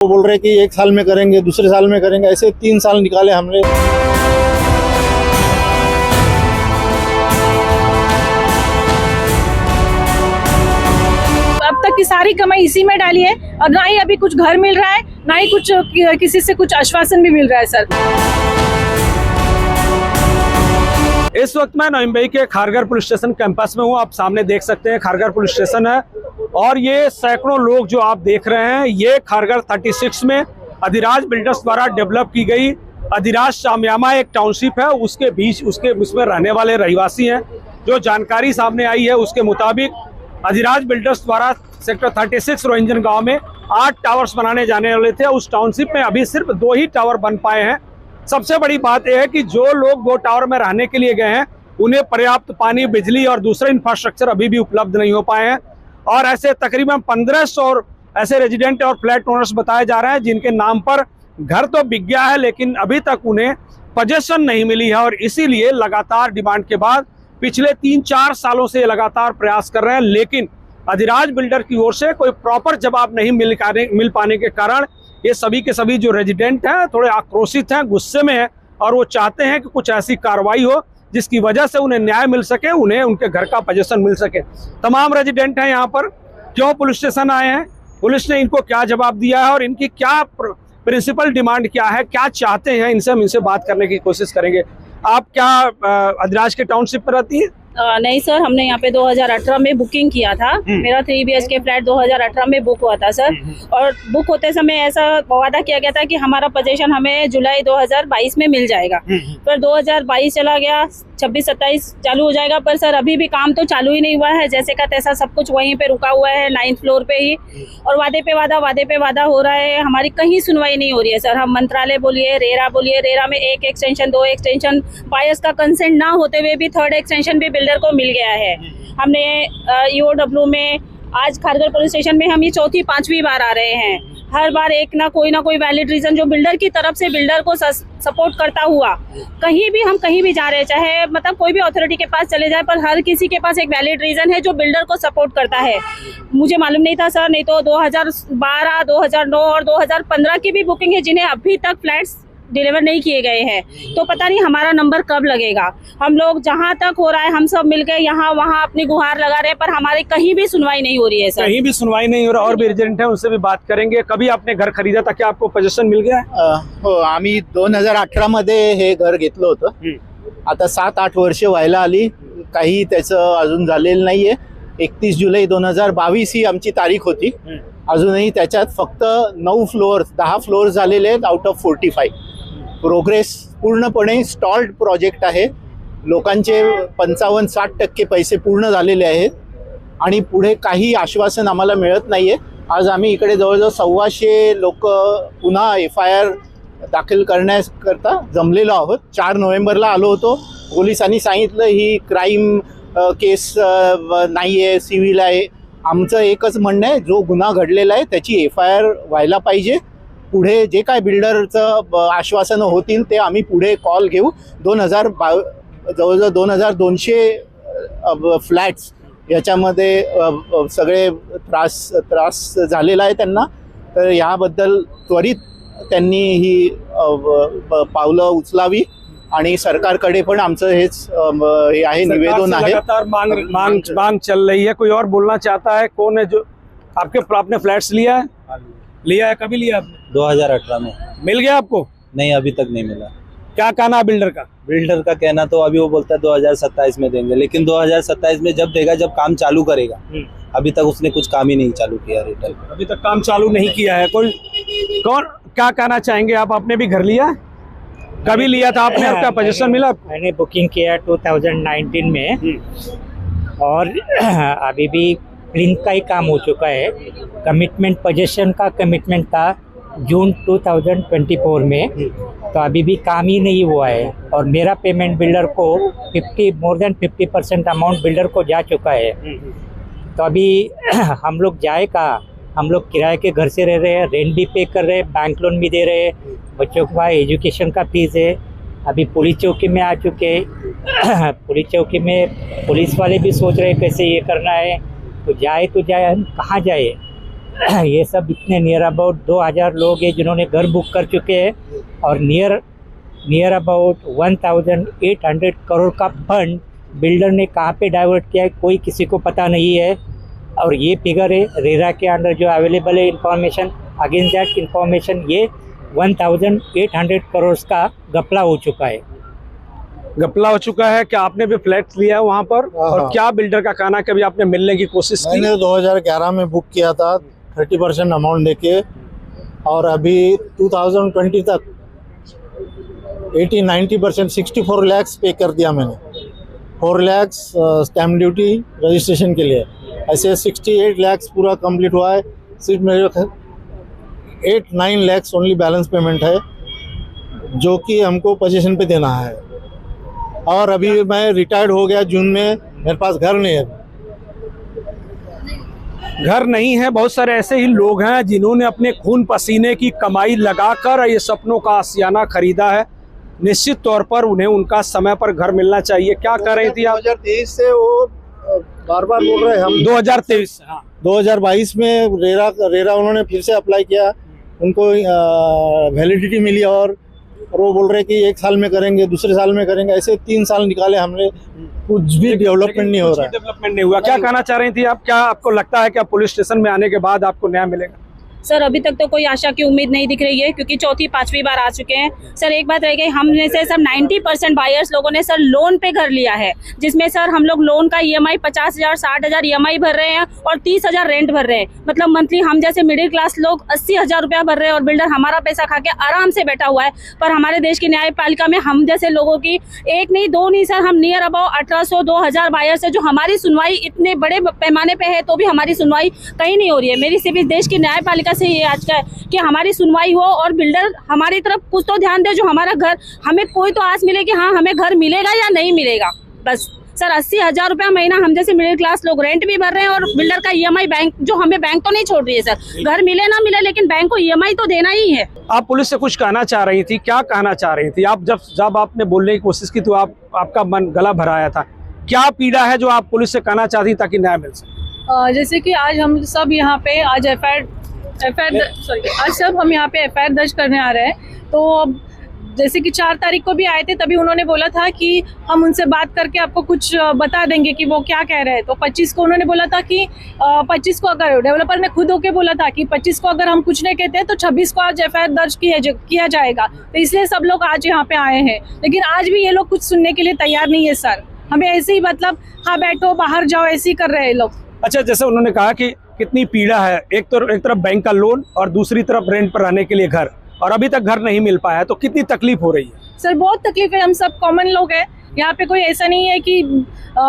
वो बोल रहे कि 1 साल में करेंगे, दूसरे साल में करेंगे, ऐसे 3 साल निकाले हमने। अब तक की सारी कमाई इसी में डाली है और ना ही अभी कुछ घर मिल रहा है, ना ही कुछ किसी से कुछ आश्वासन भी मिल रहा है सर। इस वक्त मैं नवी मुंबई के खारघर पुलिस स्टेशन कैंपस में हूँ। आप सामने देख सकते हैं खारघर पुलिस स्टेशन है और ये सैकड़ों लोग जो आप देख रहे हैं, ये खारघर 36 में अधिराज बिल्डर्स द्वारा डेवलप की गई अधिराज शामियामा एक टाउनशिप है, उसके बीच उसमें रहने वाले रहवासी हैं। जो जानकारी सामने आई है उसके मुताबिक अधिराज बिल्डर्स द्वारा सेक्टर 36 रोहिंजन गांव में 8 टावर्स बनाने जाने वाले थे। उस टाउनशिप में अभी सिर्फ 2 ही टावर बन पाए हैं। सबसे बड़ी बात यह है कि जो लोग वो टावर में रहने के लिए गए हैं उन्हें पर्याप्त पानी, बिजली और दूसरे इंफ्रास्ट्रक्चर अभी भी उपलब्ध नहीं हो पाए हैं। और ऐसे तकरीबन 1500 ऐसे रेजिडेंट और फ्लैट ओनर्स बताए जा रहे हैं जिनके नाम पर घर तो बिक गया है, लेकिन अभी तक उन्हें पोजीशन नहीं मिली है। और इसीलिए लगातार डिमांड के बाद पिछले 3-4 सालों से लगातार प्रयास कर रहे हैं, लेकिन अधिराज बिल्डर की ओर से कोई प्रॉपर जवाब नहीं मिल पाने के कारण ये सभी के सभी जो रेजिडेंट हैं थोड़े आक्रोशित हैं, गुस्से में हैं और वो चाहते हैं कि कुछ ऐसी कार्रवाई हो जिसकी वजह से उन्हें न्याय मिल सके, उन्हें उनके घर का पोजीशन मिल सके। तमाम रेजिडेंट हैं यहाँ पर। क्यों पुलिस स्टेशन आए हैं, पुलिस ने इनको क्या जवाब दिया है और इनकी क्या प्रिंसिपल डिमांड क्या है, क्या चाहते हैं, इनसे हम इनसे बात करने की कोशिश करेंगे। आप क्या अधिराज के टाउनशिप पर रहती है? नहीं सर, हमने यहाँ पे 2018 में बुकिंग किया था। मेरा 3 BHK फ्लैट 2018 में बुक हुआ था सर। और बुक होते समय ऐसा वादा किया गया था कि हमारा पोजीशन हमें जुलाई 2022 में मिल जाएगा। पर 2022 चला गया, 26-27 चालू हो जाएगा, पर सर अभी भी काम तो चालू ही नहीं हुआ है। जैसे का तैसा सब कुछ वहीं पे रुका हुआ है 9th फ्लोर पे ही, और वादे पे वादा हो रहा है। हमारी कहीं सुनवाई नहीं हो रही है सर। हम मंत्रालय बोलिए, रेरा में 1 एक्सटेंशन 2 एक्सटेंशन, बायस का कंसेंट ना होते हुए भी 3rd एक्सटेंशन भी बिल्डर को मिल गया है। हमने EOW में, आज खारघर पुलिस स्टेशन में हम ये 4th-5वीं बार आ रहे हैं। हर बार एक ना कोई वैलिड रीजन जो बिल्डर की तरफ से बिल्डर को सपोर्ट करता हुआ, कहीं भी जा रहे हैं, चाहे मतलब कोई भी अथॉरिटी के पास चले जाए, पर हर किसी के पास एक वैलिड रीजन है जो बिल्डर को सपोर्ट करता है। मुझे मालूम नहीं था सर, नहीं तो 2012, 2009 और 2015 की भी बुकिंग है जिन्हें अभी तक फ्लैट्स डिलीवर नहीं किए गए हैं। तो पता नहीं हमारा नंबर कब लगेगा। हम लोग जहां तक हो रहा है हम सब मिलकर यहाँ वहाँ अपनी गुहार लगा रहे हैं, पर हमारी कहीं भी सुनवाई नहीं हो रही है सर। कहीं भी सुनवाई नहीं हो रहा। और भी एजेंट है, उनसे भी बात करेंगे। कभी आपने घर खरीदा था, क्या आपको पोजीशन मिल गया? हो, आम्ही 2018 मध्ये हे घर घेतलं होतं। आता 7-8 वर्ष व्हायला आली, काही त्याचं अजून झालेलं नाहीये। 31 जुलै 2022 ही आमची तारीख होती। अजूनही त्याच्यात फक्त 9 फ्लोअर 10 फ्लोअर झालेले आहेत आउट ऑफ 45। प्रोग्रेस पूर्णपणे स्टॉल्ड प्रोजेक्ट आहे। लोकांचे 55-60% पैसे पूर्ण झालेले आहेत आणि पुढे काही आश्वासन आम्हाला मिळत नाहीये। आज आम्ही इकडे जवळजवळ 125 लोक पुन्हा FIR दाखल करण्याकरता जमलेलो आहोत। 4 नोव्हेंबरला आलो होतो। पोलिसांनी सांगितलं ही क्राईम केस नाहीये, सिव्हिल आहे। आमचं एकच म्हणणं आहे, जो गुन्हा घडलेला आहे त्याची FIR व्हायला पाहिजे। पुढे जे काय बिल्डरचं आश्वासनं होतील ते आम्ही पुढे कॉल घेऊ। जवळजवळ 2200 फ्लॅट्स याच्यामध्ये सगळे त्रास झालेला आहे त्यांना। तर याबद्दल त्वरित त्यांनी ही पावलं उचलावी आणि सरकारकडे पण आमचं हेच हे आहे, निवेदन आहे। लगातार मांग चल रही है। कोई और बोलना चाहता है? कौन है जो आपने फ्लैट्स लिया है? कभी लिया आपने? 2018 में। मिल गया आपको? नहीं, अभी तक नहीं मिला। क्या कहना है बिल्डर का? बिल्डर का कहना तो अभी वो बोलता है 2027 में देंगे, लेकिन 2027 में जब देगा, जब काम चालू करेगा। अभी तक उसने कुछ काम ही नहीं चालू किया। रिटर्न अभी तक काम चालू नहीं किया है। कौन क्या कहना चाहेंगे आप? आपने भी घर लिया? कभी लिया था आपने? आपका पोजीशन मिला? मैंने बुकिंग किया 2019 में और अभी भी प्लिंथ का ही काम हो चुका है। कमिटमेंट पोजीशन का कमिटमेंट था जून 2024 में, तो अभी भी काम ही नहीं हुआ है। और मेरा पेमेंट बिल्डर को मोर देन 50% अमाउंट बिल्डर को जा चुका है। तो अभी हम लोग जाए कहाँ? हम लोग किराए के घर से रह रहे हैं, रेंट भी पे कर रहे हैं, बैंक लोन भी दे रहे हैं, बच्चों का एजुकेशन का फीस है। अभी पुलिस चौकी में आ चुके। पुलिस चौकी में पुलिस वाले भी सोच रहे हैं कैसे ये करना है। तो जाए हम कहाँ जाए? ये सब इतने नियर अबाउट 2000 लोग हैं जिन्होंने घर बुक कर चुके हैं और नियर अबाउट 1800 करोड़ का फंड बिल्डर ने कहाँ पे डाइवर्ट किया है कोई किसी को पता नहीं है। और ये फिगर है रेरा के अंडर जो अवेलेबल है इंफॉर्मेशन, अगेंस्ट दैट इंफॉर्मेशन ये 1800 करोड़ का घपला हो चुका है। घपला हो चुका है। क्या आपने भी फ्लैट लिया है वहाँ पर? और क्या बिल्डर का कहना है कि अभी आपने मिलने की कोशिश की? मैंने 2011 में बुक किया था 30% अमाउंट देके, और अभी 2020 तक 80-90% 64 लैक्स पे कर दिया मैंने। 4 लैक्स स्टैम्प ड्यूटी रजिस्ट्रेशन के लिए, ऐसे 68 लैक्स पूरा कंप्लीट हुआ है। सिर्फ मेरे 8-9 लैक्स ओनली बैलेंस पेमेंट है जो कि हमको पोजीशन पे देना है। और अभी मैं रिटायर्ड हो गया जून में, मेरे पास घर नहीं है। घर नहीं है। बहुत सारे ऐसे ही लोग हैं जिन्होंने अपने खून पसीने की कमाई लगाकर ये सपनों का आशियाना खरीदा है। निश्चित तौर पर उन्हें उनका समय पर घर मिलना चाहिए। क्या कर रही थी आप? 2023 से वो बार बार बोल रहे हैं हम 2023 हाँ। 2022 में रेरा उन्होंने फिर से अप्लाई किया, उनको वैलिडिटी मिली और वो बोल रहे कि 1 साल में करेंगे, दूसरे साल में करेंगे, ऐसे 3 साल निकाले हमने, कुछ भी डेवलपमेंट नहीं हो रहा है। डेवलपमेंट नहीं हुआ। क्या कहना चाह रही थी आप? क्या आपको लगता है कि पुलिस स्टेशन में आने के बाद आपको न्याय मिलेगा? सर अभी तक तो कोई आशा की उम्मीद नहीं दिख रही है क्योंकि 4-5वीं बार आ चुके हैं। सर एक बात रह गई, हमने से सब 90% बायर्स लोगों ने सर लोन पे घर लिया है, जिसमें सर हम लोग लोन का EMI 50,000 60,000 EMI भर रहे हैं और 30,000 रेंट भर रहे हैं। मतलब मंथली हम जैसे मिडिल क्लास लोग 80,000 रुपया भर रहे हैं और बिल्डर हमारा पैसा खा के आराम से बैठा हुआ है। पर हमारे देश की न्यायपालिका में हम जैसे लोगों की 1 नहीं 2 नहीं सर, हम नियर अबाउट 1800-2000 बायर्स है जो हमारी सुनवाई इतने बड़े पैमाने पे है तो भी हमारी सुनवाई कहीं नहीं हो रही है। मेरी सिर्फ इस देश की न्यायपालिका से ये आज का कि हमारी सुनवाई हो और बिल्डर हमारी तरफ कुछ तो ध्यान दे, जो हमारा घर, हमें कोई तो आस मिले कि हाँ हमें घर मिलेगा या नहीं मिलेगा। बस सर 80,000 रुपया महीना हम जैसे मिडिल क्लास लोग रेंट भी भर रहे हैं और बिल्डर का EMI बैंक, जो हमें बैंक तो नहीं छोड़ रही है सर, घर मिले ना मिले लेकिन बैंक को EMI तो देना ही है। आप पुलिस से कुछ कहना चाह रही थी, क्या कहना चाह रही थी आप? जब आपने बोलने की कोशिश की तो आपका मन गला भराया था। क्या पीड़ा है जो आप पुलिस से कहना चाहती ताकि न्याय मिल सके? जैसे कि आज हम सब यहाँ पे आज आज सब हम यहाँ पे FIR दर्ज करने आ रहे हैं। तो जैसे कि 4 तारीख को भी आए थे, तभी उन्होंने बोला था कि हम उनसे बात करके आपको कुछ बता देंगे कि वो क्या कह रहे हैं। तो 25 को उन्होंने बोला था कि 25 को, अगर डेवलपर ने खुद होके बोला था कि 25 को अगर हम कुछ नहीं कहते तो 26 को आज FIR दर्ज किया जाएगा। तो इसलिए सब लोग आज यहाँ पे आए हैं, लेकिन आज भी ये लोग कुछ सुनने के लिए तैयार नहीं है सर। हमें ऐसे ही मतलब हाँ बैठो बाहर जाओ ऐसे ही कर रहे हैं लोग। अच्छा, जैसे उन्होंने कहा कि कितनी पीड़ा है, एक तरफ बैंक का लोन और दूसरी तरफ रेंट पर रहने के लिए घर, और अभी तक घर नहीं मिल पाया है, तो कितनी तकलीफ हो रही है? सर बहुत तकलीफ है, हम सब कॉमन लोग हैं यहाँ पे। कोई ऐसा नहीं है कि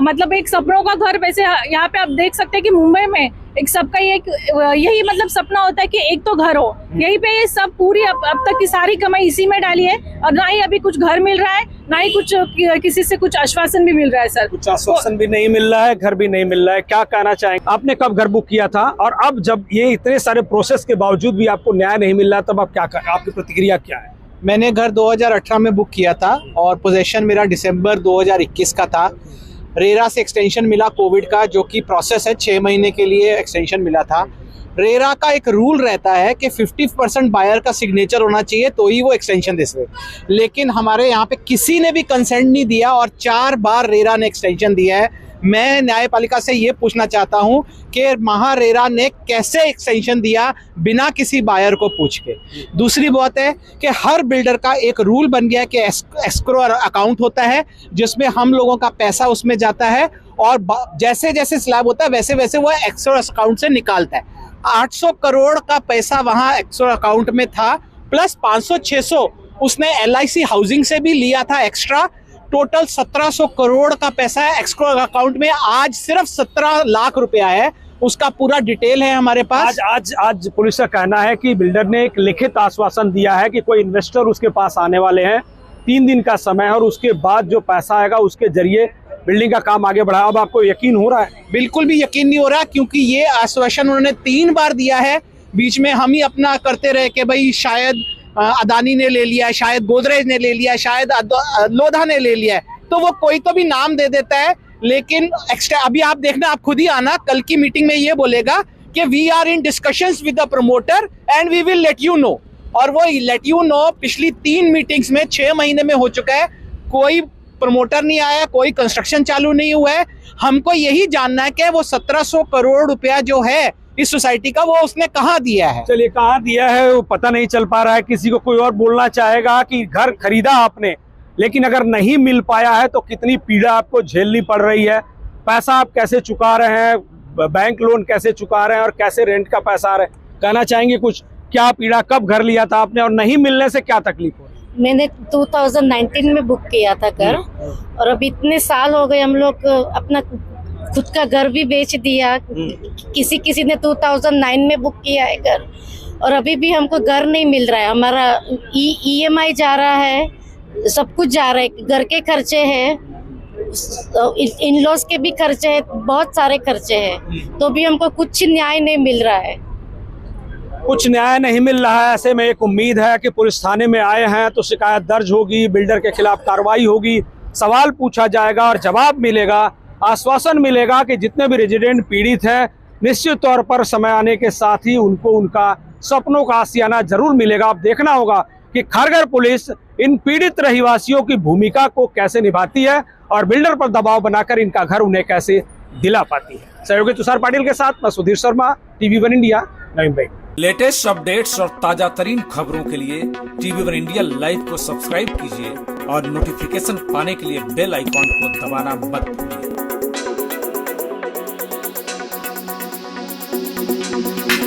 मतलब एक सपनों का घर, वैसे यहाँ पे आप देख सकते हैं कि मुंबई में एक सबका यही मतलब सपना होता है कि एक तो घर हो। यही पे ये सब पूरी अब तक की सारी कमाई इसी में डाली है और ना ही अभी कुछ घर मिल रहा है, ना ही कुछ किसी से कुछ आश्वासन भी मिल रहा है सर। कुछ आश्वासन भी नहीं मिल रहा है, घर भी नहीं मिल रहा है। क्या कहना चाहेंगे? आपने कब घर बुक किया था और अब जब ये इतने सारे प्रोसेस के बावजूद भी आपको न्याय नहीं मिल रहा, तब आप आपकी प्रतिक्रिया क्या है? मैंने घर 2018 में बुक किया था और पोजेशन मेरा दिसंबर 2021 का था। रेरा से एक्सटेंशन मिला कोविड का, जो कि प्रोसेस है, 6 महीने के लिए एक्सटेंशन मिला था। रेरा का एक रूल रहता है कि 50% बायर का सिग्नेचर होना चाहिए तो ही वो एक्सटेंशन दे सकते, लेकिन हमारे यहाँ पे किसी ने भी कंसेंट नहीं दिया और 4 बार रेरा ने एक्सटेंशन दिया है। मैं न्यायपालिका से ये पूछना चाहता हूँ कि महारेरा ने कैसे एक्सटेंशन दिया बिना किसी बायर को पूछ के। दूसरी बात है कि हर बिल्डर का एक रूल बन गया है कि एस्क्रो अकाउंट होता है जिसमें हम लोगों का पैसा उसमें जाता है और जैसे जैसे स्लैब होता है वैसे वैसे वो एस्क्रो अकाउंट से निकालता है। 800 करोड़ का पैसा वहाँ एस्क्रो अकाउंट में था, प्लस 500-600 उसने LIC हाउसिंग से भी लिया था एक्स्ट्रा। टोटल 1700 करोड़ का पैसा है एस्क्रो अकाउंट में। आज सिर्फ 17 लाख रुपया है, उसका पूरा डिटेल है हमारे पास। आज पुलिस का कहना है कि बिल्डर ने एक लिखित आश्वासन दिया है कि कोई इन्वेस्टर उसके पास आने वाले हैं, 3 दिन का समय है और उसके बाद जो पैसा आएगा उसके जरिए बिल्डिंग का काम आगे बढ़ा। अब आपको यकीन हो रहा है? बिल्कुल भी यकीन नहीं हो रहा, क्योंकि ये आश्वासन उन्होंने 3 बार दिया है। बीच में हम ही अपना करते रहे कि भाई शायद अदानी ने ले लिया है, शायद गोदरेज ने ले लिया है, शायद लोधा ने ले लिया है, तो वो कोई तो भी नाम दे देता है। लेकिन एक्स्ट्रा अभी आप देखना, आप खुद ही आना, कल की मीटिंग में ये बोलेगा कि we are in discussions with the promoter and we will let you know, और वो लेट यू नो पिछली 3 मीटिंग्स में 6 महीने में हो चुका है, कोई प्रमोटर नहीं आया, कोई कंस्ट्रक्शन चालू नहीं हुआ है। हमको यही जानना है कि वो 1700 करोड़ रुपया जो है इस सोसाइटी का, वो उसने कहाँ दिया है। चलिए कहाँ दिया है वो पता नहीं चल पा रहा है किसी को। कोई और बोलना चाहेगा कि घर खरीदा आपने, लेकिन अगर नहीं मिल पाया है तो कितनी पीड़ा आपको झेलनी पड़ रही है, पैसा आप कैसे चुका रहे हैं, बैंक लोन कैसे चुका रहे हैं और कैसे रेंट का पैसा आ रहा है, कहना चाहेंगे कुछ? क्या पीड़ा, कब घर लिया था आपने और नहीं मिलने से क्या तकलीफ हो? मैंने 2019 में बुक किया था घर, और अब इतने साल हो गए, हम लोग अपना खुद का घर भी बेच दिया। किसी ने 2009 में बुक किया है घर, और अभी भी हमको घर नहीं मिल रहा है। हमारा EMI जा रहा है, सब कुछ जा रहा है, घर के खर्चे हैं, इन लॉज के भी खर्चे हैं, बहुत सारे खर्चे हैं, तो भी हमको कुछ न्याय नहीं मिल रहा है। कुछ न्याय नहीं मिल रहा है। ऐसे में एक उम्मीद है कि पुलिस थाने में आए हैं तो शिकायत दर्ज होगी, बिल्डर के खिलाफ कार्रवाई होगी, सवाल पूछा जाएगा और जवाब मिलेगा, आश्वासन मिलेगा कि जितने भी रेजिडेंट पीड़ित हैं निश्चित तौर पर समय आने के साथ ही उनको उनका सपनों का आशियाना जरूर मिलेगा। अब देखना होगा कि खारघर पुलिस इन पीड़ित रहिवासियों की भूमिका को कैसे निभाती है और बिल्डर पर दबाव बनाकर इनका घर उन्हें कैसे दिला पाती है। सहयोगी तुषार पाटिल के साथ मैं Sudhir Sharma, TV1 India, Navi Mumbai. Latest updates और ताजा तरीन खबरों के लिए TV1 इंडिया लाइव को सब्सक्राइब कीजिए और नोटिफिकेशन पाने के लिए बेल आइकॉन को दबाना मत भूलिए।